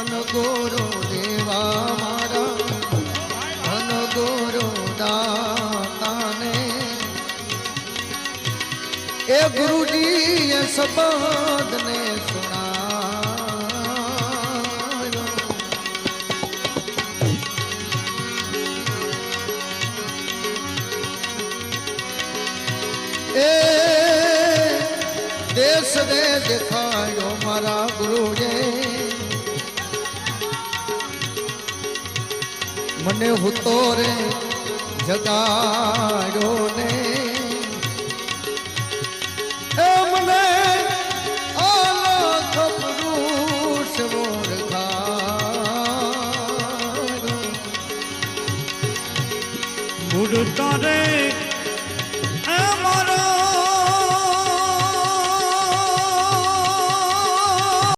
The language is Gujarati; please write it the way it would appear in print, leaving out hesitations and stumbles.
ધન ગુરુ દેવા મારા ધન ગુરુ દાતાને એ ગુરુજી એ શબ્દ ને સુણાયો એ દેશ ને દેખાયો મારા ગુરુએ મને હુતો રે જગાડ્યો ને